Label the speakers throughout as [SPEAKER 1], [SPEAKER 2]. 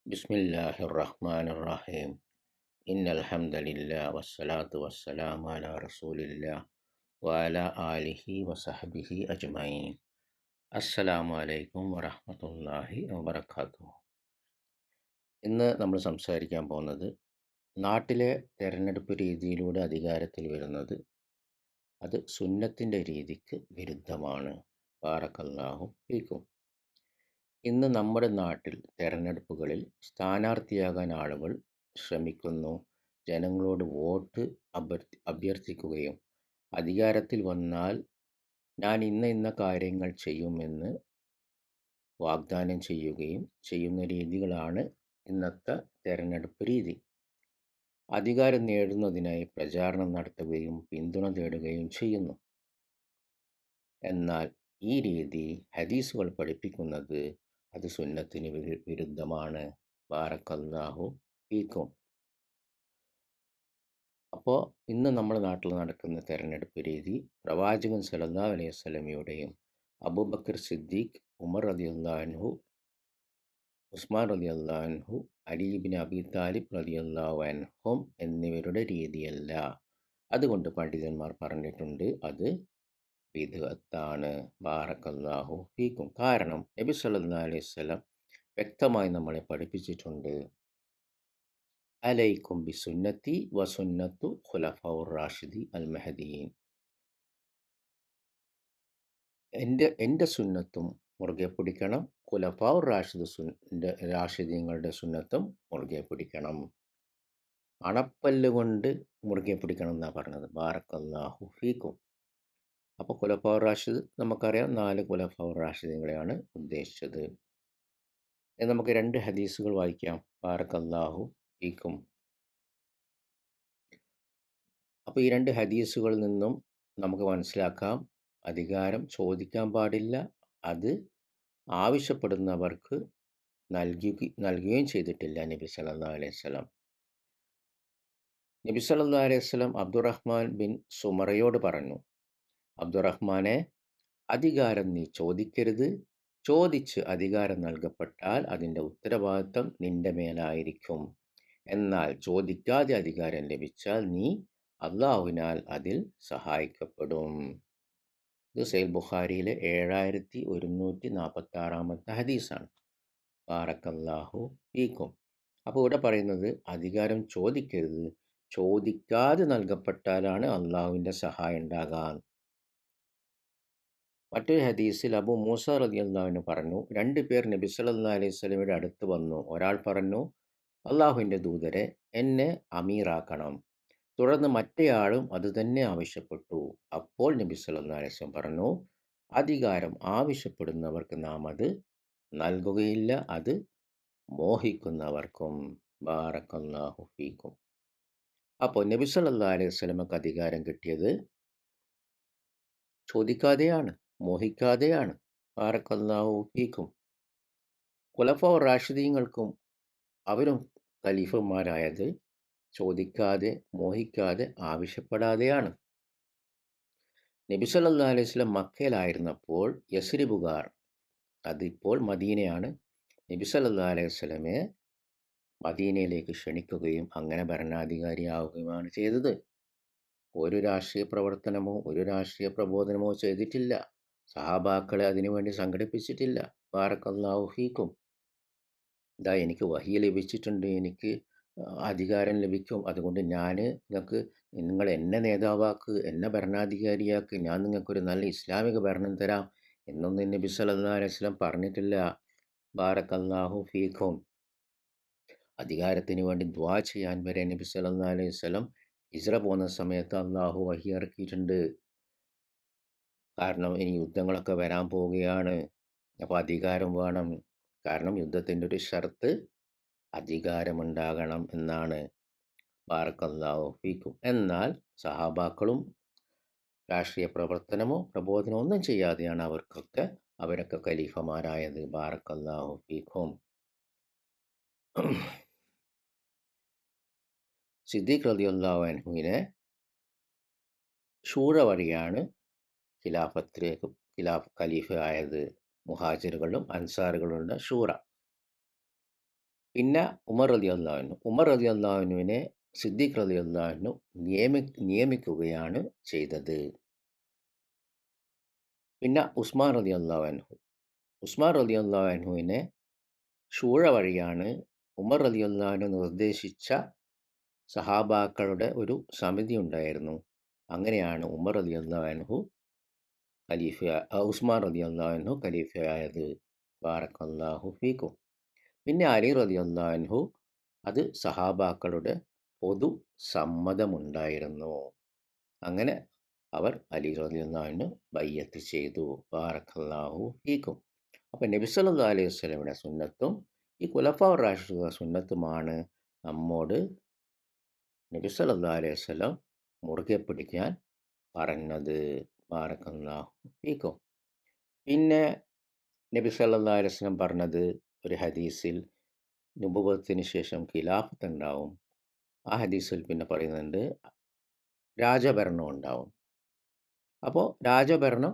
[SPEAKER 1] ബിസ്മില്ലാഹിർ റഹ്മാനിർ റഹീം. ഇന്നൽഹംദലില്ലാഹി വസ്സലാത്തു വസ്സലാമു അലാ റസൂലില്ലാഹി വഅലാ ആലിഹി വസഹ്ബിഹി അജ്മഈൻ. അസ്സലാമു അലൈക്കും വറഹ്മത്തുള്ളാഹി വബറകാതുഹു. ഇന്ന് നമ്മൾ സംസാരിക്കാൻ പോകുന്നത് നാട്ടിലെ തെരഞ്ഞെടുപ്പ് രീതിയിലൂടെ അധികാരത്തിൽ വരുന്നത് അത് സുന്നത്തിൻ്റെ രീതിക്ക് വിരുദ്ധമാണ്. ബാറക്കല്ലാഹു ഫീക്കും. ഇന്ന് നമ്മുടെ നാട്ടിൽ തെരഞ്ഞെടുപ്പുകളിൽ സ്ഥാനാർത്ഥിയാകാൻ ആളുകൾ ശ്രമിക്കുന്നു. ജനങ്ങളോട് വോട്ട് അഭ്യർത്ഥിക്കുകയും അധികാരത്തിൽ വന്നാൽ ഞാൻ ഇന്ന കാര്യങ്ങൾ ചെയ്യുമെന്ന് വാഗ്ദാനം ചെയ്യുകയും ചെയ്യുന്ന രീതികളാണ് ഇന്നത്തെ തെരഞ്ഞെടുപ്പ് രീതി. അധികാരം നേടുന്നതിനായി പ്രചാരണം നടത്തുകയും പിന്തുണ തേടുകയും ചെയ്യുന്നു. എന്നാൽ ഈ രീതി ഹദീസുകൾ പഠിപ്പിക്കുന്നത് അത് സുന്നത്തിന് വിരുദ്ധമാണ്. ബാറക്കല്ലാഹു ഫീക്കും. അപ്പോൾ ഇന്ന് നമ്മുടെ നാട്ടിൽ നടക്കുന്ന തെരഞ്ഞെടുപ്പ് രീതി പ്രവാചകൻ സല്ലല്ലാഹു അലൈഹി വസല്ലമയുടെയും അബൂബക്കർ സിദ്ദീഖ്, ഉമർ റളിയല്ലാഹു അൻഹു, ഉസ്മാൻ റളിയല്ലാഹു അൻഹു, അലി ഇബ്നു അബി താലിബ് റളിയല്ലാഹു അൻഹും എന്നിവരുടെ രീതിയല്ല. അതുകൊണ്ട് പണ്ഡിതന്മാർ പറഞ്ഞിട്ടുണ്ട് അത് ബിദ്അത്താണ്. ബാറക്കല്ലാഹു ഫീക്കും. കാരണം നബി സല്ലല്ലാഹു അലൈഹി വസല്ലം വ്യക്തമായി നമ്മളെ പഠിപ്പിച്ചിട്ടുണ്ട്, അലൈക്കും ബിസുന്നത്തി വസുന്നത്തു ഖുലഫാഉർ റാഷിദി അൽ മഹദിയീൻ. എൻ്റെ സുന്നത്തും മുറുകെ പിടിക്കണം, ഖുലഫാഉർ റാഷിദീങ്ങളുടെ സുന്നത്തും മുറുകെ പിടിക്കണം. അണപ്പല്ലുകൊണ്ട് മുറുകെ പിടിക്കണം എന്നാണ് പറഞ്ഞത്. ബാറക്കല്ലാഹു ഫീക്കും. അപ്പോൾ ഖുലഫാഉർ റാഷിദ് നമുക്കറിയാം, 4 ഖുലഫാഉർ റാഷിദീങ്ങളെയാണ് ഉദ്ദേശിച്ചത്. നമുക്ക് 2 ഹദീസുകൾ വായിക്കാം. ബാറക്കല്ലാഹു ഫീക്കും. അപ്പോൾ ഈ 2 ഹദീസുകളിൽ നിന്നും നമുക്ക് മനസ്സിലാക്കാം, അധികാരം ചോദിക്കാൻ പാടില്ല, അത് ആവശ്യപ്പെടുന്നവർക്ക് നൽകുകയും ചെയ്തിട്ടില്ല നബി സല്ലല്ലാഹു അലൈഹി വസല്ലം. നബി സല്ലല്ലാഹു അലൈഹി വസല്ലം അബ്ദുറഹ്മാൻ ബിൻ സുമറയോട് പറഞ്ഞു, അബ്ദുറഹ്മാനെ, അധികാരം നീ ചോദിക്കരുത്. ചോദിച്ച് അധികാരം നൽകപ്പെട്ടാൽ അതിൻ്റെ ഉത്തരവാദിത്തം നിന്റെ മേലായിരിക്കും. എന്നാൽ ചോദിക്കാതെ അധികാരം ലഭിച്ചാൽ നീ അള്ളാഹുവിനാൽ അതിൽ സഹായിക്കപ്പെടും. ഇത് സഹീഹ് ബുഖാരിയിലെ 7146 ഹദീസാണ്. ബാറക്കല്ലാഹു ഫീക്കും. അപ്പോൾ ഇവിടെ പറയുന്നത് അധികാരം ചോദിക്കരുത്, ചോദിക്കാതെ നൽകപ്പെട്ടാലാണ് അള്ളാഹുവിൻ്റെ സഹായം ഉണ്ടാകാൻ. മറ്റൊരു ഹദീസിൽ അബൂ മൂസ റളിയല്ലാഹു അൻഹു പറഞ്ഞു, 2 പേർ നബി സല്ലല്ലാഹു അലൈഹി വസല്ലമയുടെ അടുത്ത് വന്നു. ഒരാൾ പറഞ്ഞു, അള്ളാഹുവിൻ്റെ ദൂതരെ, എന്നെ അമീറാക്കണം. തുടർന്ന് മറ്റേയാളും അതുതന്നെ ആവശ്യപ്പെട്ടു. അപ്പോൾ നബി സല്ലല്ലാഹു അലൈഹി വസല്ലം പറഞ്ഞു, അധികാരം ആവശ്യപ്പെടുന്നവർക്ക് നാം അത് നൽകുകയില്ല, അത് മോഹിക്കുന്നവർക്കും. ബാറക്കല്ലാഹു ഫീക്കും. അപ്പോൾ നബി സല്ലല്ലാഹു അലൈഹി വസല്ലമക്ക് അധികാരം കിട്ടിയത് ചോദിക്കാതെയാണ്, മോഹിക്കാതെയാണ്. ബാറക്കല്ലാഹു ഫീക്കും. ഖുലഫാഉർ റാഷിദീങ്ങൾക്കും അവരും ഖലീഫമാരായത് ചോദിക്കാതെ, മോഹിക്കാതെ, ആവശ്യപ്പെടാതെയാണ്. നബി സല്ലല്ലാഹു അലൈഹി വസല്ലം മക്കയിലായിരുന്നപ്പോൾ യസ്രിബുകാർ, അതിപ്പോൾ മദീനയാണ്, നബി സല്ലല്ലാഹു അലൈഹി വസല്ലമയെ മദീനയിലേക്ക് ക്ഷണിക്കുകയും അങ്ങനെ ഭരണാധികാരിയാവുകയുമാണ് ചെയ്തത്. ഒരു രാഷ്ട്രീയ പ്രവർത്തനമോ ഒരു രാഷ്ട്രീയ പ്രബോധനമോ ചെയ്തിട്ടില്ല. സഹാബാക്കളെ അതിനുവേണ്ടി സംഘടിപ്പിച്ചിട്ടില്ല. ബാറക്കല്ലാഹു ഫീക്കും. ഇതാ എനിക്ക് വഹി ലഭിച്ചിട്ടുണ്ട്, എനിക്ക് അധികാരം ലഭിക്കും, അതുകൊണ്ട് നിങ്ങൾ എന്നെ നേതാവാക്ക്, എന്നെ ഭരണാധികാരിയാക്ക്, ഞാൻ നിങ്ങൾക്കൊരു നല്ല ഇസ്ലാമിക ഭരണം തരാം എന്നൊന്നും നബി സല്ലല്ലാഹു അലൈഹി വസല്ലം പറഞ്ഞിട്ടില്ല. ബാറക്കല്ലാഹു ഫീക്കും. അധികാരത്തിന് വേണ്ടി ദുആ ചെയ്യാൻ വരെ നബി സല്ലല്ലാഹു അലൈഹി വസല്ലം ഹിജ്റ പോകുന്ന സമയത്ത് അള്ളാഹു വഹി ഇറക്കിയിട്ടുണ്ട്. കാരണം ഇനി യുദ്ധങ്ങളൊക്കെ വരാൻ പോവുകയാണ്, അപ്പോൾ അധികാരം വേണം. കാരണം യുദ്ധത്തിൻ്റെ ഒരു ഷർത്ത് അധികാരമുണ്ടാകണം എന്നാണ്. ബാറക്കല്ലാഹു ഫീക്കും. എന്നാൽ സഹാബാക്കളും രാഷ്ട്രീയ പ്രവർത്തനമോ പ്രബോധനമോ ഒന്നും ചെയ്യാതെയാണ് അവരൊക്കെ ഖലീഫമാരായത്. ബാറക്കല്ലാഹു ഫീക്കും. സിദ്ദീഖ് റളിയല്ലാഹു അൻഹുവിനെ ഷൂറ വഴിയാണ് ഖലീഫ ആയത്. മുഹാജിറുകളും അൻസാറുകളുടെ ഷൂറ. പിന്നെ ഉമർ റളിയല്ലാഹു അൻഹു. ഉമർ റളിയല്ലാഹു അൻഹുവിനെ സിദ്ദീഖ് റളിയല്ലാഹു അൻഹു നിയമിക്കുകയാണ് ചെയ്തത്. പിന്നെ ഉസ്മാൻ റളിയല്ലാഹു അൻഹു. ഉസ്മാൻ റളിയല്ലാഹു അൻഹുവിനെ ഷൂറ വഴിയാണ് ഉമർ റളിയല്ലാഹു അൻഹു നിർദ്ദേശിച്ച സഹാബാക്കളുടെ ഒരു സമിതി ഉണ്ടായിരുന്നു. അങ്ങനെയാണ് ഉമർ റളിയല്ലാഹു അൻഹു ഉസ്മാൻ റളിയല്ലാഹു അൻഹു ഖലീഫയായത്. ബാറക്കല്ലാഹു ഫീക്കും. പിന്നെ അലി റളിയല്ലാഹു അൻഹു അത് സഹാബാക്കളുടെ പൊതു സമ്മതമുണ്ടായിരുന്നു. അങ്ങനെ അവർ അലി റളിയല്ലാഹു അൻഹു ബൈഅത്ത് ചെയ്തു. ബാറക്കല്ലാഹു ഫീക്കും. അപ്പോൾ നബി സല്ലല്ലാഹു അലൈഹി വസല്ലമയുടെ സുന്നത്തും ഈ ഖുലഫാഉർ റാഷിദൂൻ സുന്നത്തുമാണ് നമ്മോട് നബി സല്ലല്ലാഹു അലൈഹി വസല്ലം മുറുകെ പിടിക്കാൻ പറഞ്ഞത്. ബാറക്കല്ലാഹു ഫീക്കും. പിന്നെ നബി സല്ലല്ലാഹു അലൈഹി വസല്ലം പറഞ്ഞത് ഒരു ഹദീസിൽ നുബുവത്തിന് ശേഷം ഖിലാഫത്ത് ഉണ്ടാവും. ആ ഹദീസിൽ പിന്നെ പറയുന്നുണ്ട് രാജഭരണം ഉണ്ടാവും. അപ്പോൾ രാജഭരണം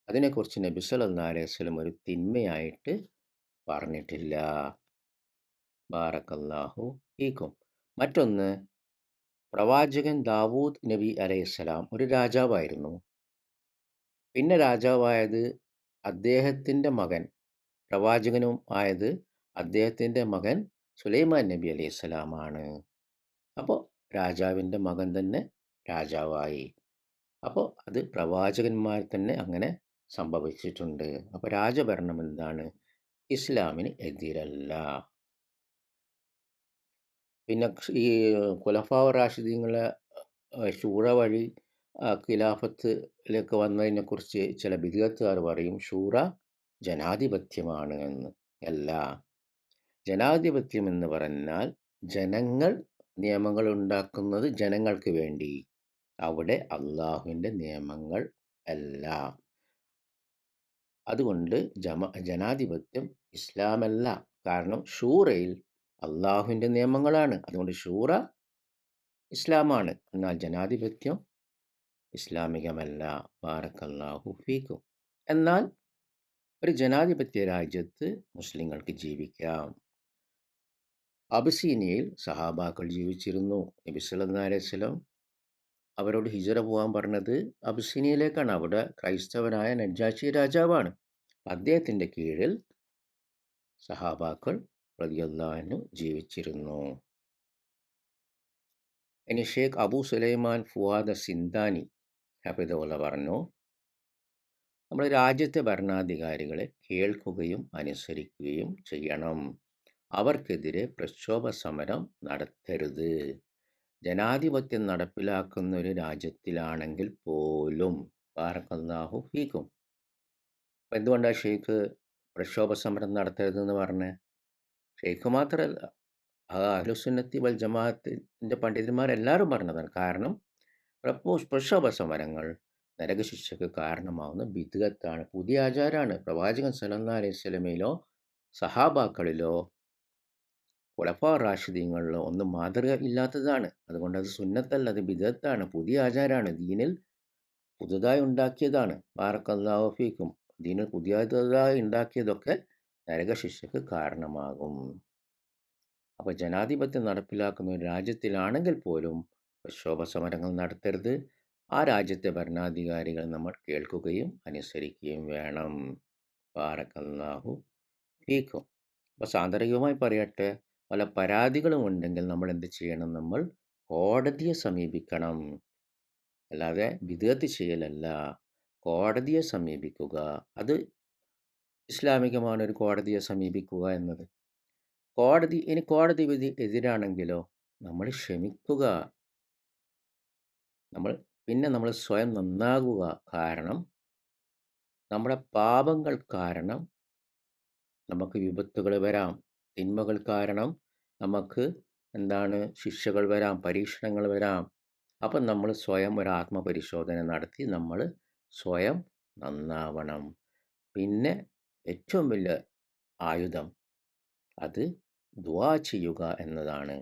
[SPEAKER 1] അതിനെക്കുറിച്ച് നബി സല്ലല്ലാഹു അലൈഹി വസല്ലം ഒരു തിന്മയായിട്ട് പറഞ്ഞിട്ടില്ല. ബാറക്കല്ലാഹു ഫീക്കും. മറ്റൊന്ന്, പ്രവാചകൻ ദാവൂദ് നബി അലൈഹിസ്സലാം ഒരു രാജാവായിരുന്നു. പിന്നെ രാജാവായത് അദ്ദേഹത്തിൻ്റെ മകൻ, പ്രവാചകനും ആയത് അദ്ദേഹത്തിൻ്റെ മകൻ സുലൈമാൻ നബി അലൈഹിസ്സലാമാണ്. അപ്പോൾ രാജാവിൻ്റെ മകൻ തന്നെ രാജാവായി. അപ്പോൾ അത് പ്രവാചകന്മാർ തന്നെ അങ്ങനെ സംഭവിച്ചിട്ടുണ്ട്. അപ്പോൾ രാജഭരണം എന്താണ്? ഇസ്ലാമിന് എതിരല്ല. പിന്നെ ഈ ഖുലഫാഉർ റാഷിദീങ്ങളെ ഷൂറ വഴി ഖിലാഫത്തിലേക്ക് വന്നതിനെക്കുറിച്ച് ചില ബിദ്അത്തുകാർ പറയും ഷൂറ ജനാധിപത്യമാണ് എന്ന്. അല്ല, ജനാധിപത്യം എന്ന് പറഞ്ഞാൽ ജനങ്ങൾ നിയമങ്ങൾ ഉണ്ടാക്കുന്നത് ജനങ്ങൾക്ക് വേണ്ടി. അവിടെ അള്ളാഹുവിൻ്റെ നിയമങ്ങൾ അല്ല. അതുകൊണ്ട് ജനാധിപത്യം ഇസ്ലാമല്ല. കാരണം ഷൂറയിൽ അള്ളാഹുവിൻ്റെ നിയമങ്ങളാണ്. അതുകൊണ്ട് ഷൂറ ഇസ്ലാമാണ്. എന്നാൽ ജനാധിപത്യം ഇസ്ലാമികമല്ല. ബാറക്കല്ലാഹു ഫീക്കും. എന്നാൽ ഒരു ജനാധിപത്യ രാജ്യത്ത് മുസ്ലിങ്ങൾക്ക് ജീവിക്കാം. അബിസീനിയയിൽ സഹാബാക്കൾ ജീവിച്ചിരുന്നു. നബി സല്ലല്ലാഹു അലൈഹി വസല്ലം അവരോട് ഹിജറ പോകാൻ പറഞ്ഞത് അബിസീനിയയിലേക്കാണ്. അവിടെ ക്രൈസ്തവനായ നജ്ജാശി രാജാവാണ്. അദ്ദേഹത്തിൻ്റെ കീഴിൽ സഹാബാക്കൾ റളിയല്ലാഹു അൻഹു ജീവിച്ചിരുന്നു. ഇനി ഷേഖ് അബൂ സുലൈമാൻ ഫുആദ് സിന്ദാനി ഹഫിദഹുല്ലാ പറഞ്ഞു, നമ്മൾ രാജ്യത്തെ ഭരണാധികാരികളെ കേൾക്കുകയും അനുസരിക്കുകയും ചെയ്യണം. അവർക്കെതിരെ പ്രക്ഷോഭ സമരം നടത്തരുത്. ജനാധിപത്യം നടപ്പിലാക്കുന്ന ഒരു രാജ്യത്തിലാണെങ്കിൽ പോലും. ബാറക്കല്ലാഹു ഫീക്കും. എന്തുകൊണ്ടാണ് ഷെയ്ഖ് പ്രക്ഷോഭ സമരം നടത്തരുതെന്ന് പറഞ്ഞത്? ഷെയ്ഖ് മാത്രമല്ല, അഹ്ലുസുന്നത്തി വൽ ജമാഅത്തിൻ്റെ പണ്ഡിതന്മാരെല്ലാവരും പറഞ്ഞതാണ്. കാരണം പ്രക്ഷോഭ സമരങ്ങൾ നരകശിക്ഷയ്ക്ക് കാരണമാവുന്ന ബിദ്അത്താണ്, പുതിയ ആചാരമാണ്. പ്രവാചകൻ സല്ലല്ലാഹു അലൈഹി വസല്ലമയിലോ സഹാബാക്കളിലോ ഖുലഫാഉർ റാഷിദീങ്ങളിലോ ഒന്നും മാതൃക ഇല്ലാത്തതാണ്. അതുകൊണ്ട് അത് സുന്നത്തല്ല, അത് ബിദ്അത്താണ്, പുതിയ ആചാരമാണ്, ദീനിൽ പുതുതായി ഉണ്ടാക്കിയതാണ്. ബാറക്കല്ലാഹു ഫീക്കും. ദീനിൽ പുതിയതായി ഉണ്ടാക്കിയതൊക്കെ നരകശിക്ഷയ്ക്ക് കാരണമാകും. അപ്പോൾ ജനാധിപത്യം നടപ്പിലാക്കുന്ന ഒരു രാജ്യത്തിലാണെങ്കിൽ പോലും പ്രക്ഷോഭ സമരങ്ങൾ നടത്തരുത്. ആ രാജ്യത്തെ ഭരണാധികാരികൾ നമ്മൾ കേൾക്കുകയും അനുസരിക്കുകയും വേണം. ബാറക്കല്ലാഹു ഫീക്കും. അപ്പോൾ സാന്ദർഭികമായി പറയട്ടെ, പല പരാതികളും ഉണ്ടെങ്കിൽ നമ്മൾ എന്ത് ചെയ്യണം? നമ്മൾ കോടതിയെ സമീപിക്കണം. അല്ലാതെ ബിദ്അത്ത് ചെയ്യലല്ല. കോടതിയെ സമീപിക്കുക. അത് ഇസ്ലാമികമാണ്, ഒരു കോടതിയെ സമീപിക്കുക എന്നത്. കോടതി വിധി എതിരാണെങ്കിലോ നമ്മൾ ക്ഷമിക്കുക. നമ്മൾ സ്വയം നന്നാകുക. കാരണം നമ്മുടെ പാപങ്ങൾ കാരണം നമുക്ക് വിപത്തുകൾ വരാം. തിന്മകൾ കാരണം നമുക്ക് ശിക്ഷകൾ വരാം, പരീക്ഷണങ്ങൾ വരാം. അപ്പം നമ്മൾ സ്വയം ഒരു ആത്മപരിശോധന നടത്തി നമ്മൾ സ്വയം നന്നാവണം. പിന്നെ ഏറ്റവും വലിയ ആയുധം അത് ദുആ ചെയ്യുക എന്നതാണ്.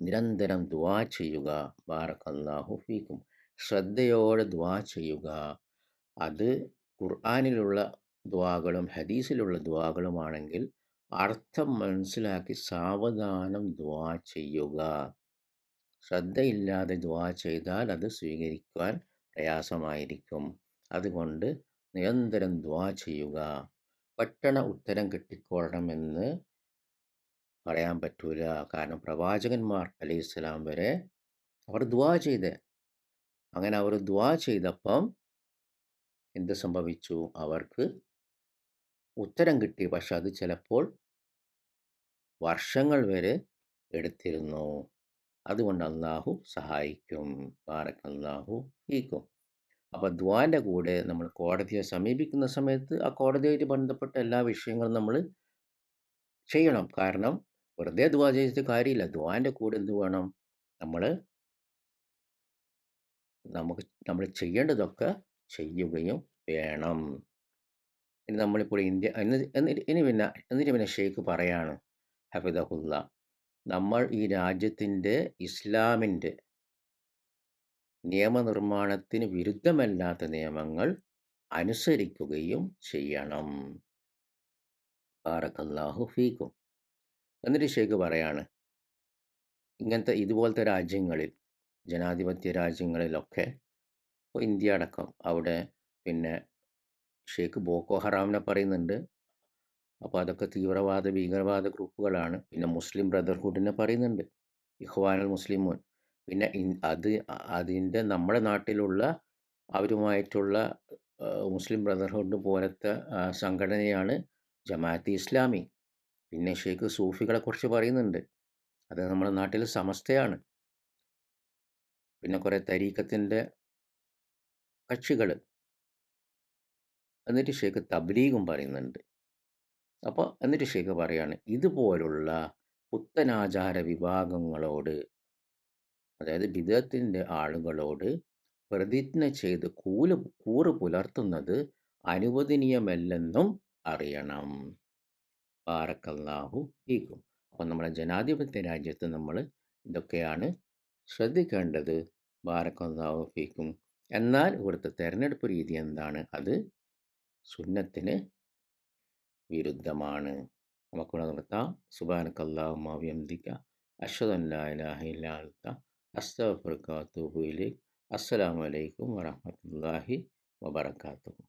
[SPEAKER 1] നിരന്തരം ദുആ ചെയ്യുക. ബാറക്കല്ലാഹു ഫീക്കും. ശ്രദ്ധയോടെ ദുആ ചെയ്യുക. അത് ഖുർആനിലുള്ള ദുആകളും ഹദീസിലുള്ള ദുആകളുമാണെങ്കിൽ അർത്ഥം മനസ്സിലാക്കി സാവധാനം ദുആ ചെയ്യുക. ശ്രദ്ധയില്ലാതെ ദുആ ചെയ്താൽ അത് സ്വീകരിക്കുവാൻ പ്രയാസമായിരിക്കും. അതുകൊണ്ട് നിരന്തരം ദുആ ചെയ്യുക. പെട്ടെന്ന് ഉത്തരം കിട്ടിക്കൊള്ളണമെന്ന് പറയാൻ പറ്റൂല. കാരണം പ്രവാചകന്മാർ അലൈഹിസ്സലാം വരെ അവർ ദുആ ചെയ്തേ. അങ്ങനെ അവർ ദുആ ചെയ്തപ്പം എന്ത് സംഭവിച്ചു? അവർക്ക് ഉത്തരം കിട്ടി. പക്ഷെ അത് ചിലപ്പോൾ വർഷങ്ങൾ വരെ എടുത്തിരുന്നു. അതുകൊണ്ട് അല്ലാഹു സഹായിക്കും. ബാറക്കല്ലാഹു ഫീക്കും. അപ്പോൾ ദുആൻ്റെ കൂടെ നമ്മൾ കോടതിയെ സമീപിക്കുന്ന സമയത്ത് ആ കോടതിയായിട്ട് ബന്ധപ്പെട്ട എല്ലാ വിഷയങ്ങളും നമ്മൾ ചെയ്യണം. കാരണം വെറുതെ ദുആ ചെയ്തിട്ട് കാര്യമില്ല. ദുആൻ്റെ കൂടെ എന്ത് വേണം? നമ്മൾ നമ്മൾ ചെയ്യേണ്ടതൊക്കെ ചെയ്യുകയും വേണം. ഇനി നമ്മളിപ്പോൾ ഇന്ത്യ എന്നിട്ട് പിന്നെ ഷെയ്ഖ് പറയാണ് ഹഫിദഹുല്ല, നമ്മൾ ഈ രാജ്യത്തിൻ്റെ ഇസ്ലാമിൻ്റെ നിയമനിർമ്മാണത്തിന് വിരുദ്ധമല്ലാത്ത നിയമങ്ങൾ അനുസരിക്കുകയും ചെയ്യണം. ബാറക്കല്ലാഹു ഫീക്കും. എന്നിട്ട് ഷെയ്ഖ് പറയാണ്, ഇതുപോലത്തെ രാജ്യങ്ങളിൽ, ജനാധിപത്യ രാജ്യങ്ങളിലൊക്കെ, ഇപ്പോൾ ഇന്ത്യ അടക്കം, അവിടെ പിന്നെ ഷെയ്ഖ് ബോക്കോ ഹറാമിനെ പറയുന്നുണ്ട്. അപ്പോൾ അതൊക്കെ തീവ്രവാദ ഭീകരവാദ ഗ്രൂപ്പുകളാണ്. പിന്നെ മുസ്ലിം ബ്രദർഹുഡിനെ പറയുന്നുണ്ട്, ഇഖ്വാനുൽ മുസ്ലിമൂൻ. പിന്നെ അതിൻ്റെ നമ്മുടെ നാട്ടിലുള്ള അവരുമായിട്ടുള്ള മുസ്ലിം ബ്രദർഹുഡ് പോലത്തെ സംഘടനയാണ് ജമാഅത്തെ ഇസ്ലാമി. പിന്നെ ഷെയ്ഖ് സൂഫികളെ കുറിച്ച് പറയുന്നുണ്ട്, അത് നമ്മുടെ നാട്ടിൽ സമസ്തയാണ്. പിന്നെ കുറേ തരീഖത്തിൻ്റെ കക്ഷികൾ. എന്നിട്ട് ഷെയ്ഖ് തബ്ലീഗും പറയുന്നുണ്ട്. അപ്പോൾ എന്നിട്ട് ഷെയ്ഖ് പറയാണ്, ഇതുപോലുള്ള പുത്തനാചാര വിഭാഗങ്ങളോട്, അതായത് ബിദഅത്തിൻ്റെ ആളുകളോട് പ്രതിജ്ഞ ചെയ്ത് കൂറ് പുലർത്തുന്നത് അനുവദനീയമല്ലെന്നും അറിയണം. ബാറക്കല്ലാഹു ഫീക്കും. അപ്പോൾ നമ്മുടെ ജനാധിപത്യ രാജ്യത്ത് നമ്മൾ ഇതൊക്കെയാണ് ശ്രദ്ധിക്കേണ്ടത്. ബാറക്കല്ലാഹു ഫീക്കും. എന്നാൽ ഇവിടുത്തെ തെരഞ്ഞെടുപ്പ് രീതി എന്താണ്? അത് സുന്നത്തിന് വിരുദ്ധമാണ്. നമുക്കിവിടെ നിർത്താം. സുബ്ഹാനക്കല്ലാഹുമ്മ വബിഹംദിക അശ്ഹദു അൻ ലാ ഇലാഹ ഇല്ലാ അൻത അസ്തഗ്ഫിറുക വഅതൂബു ഇലൈക്. അസ്സലാമു അലൈക്കും വറഹ്മത്തുള്ളാഹി വബറകാതുഹു.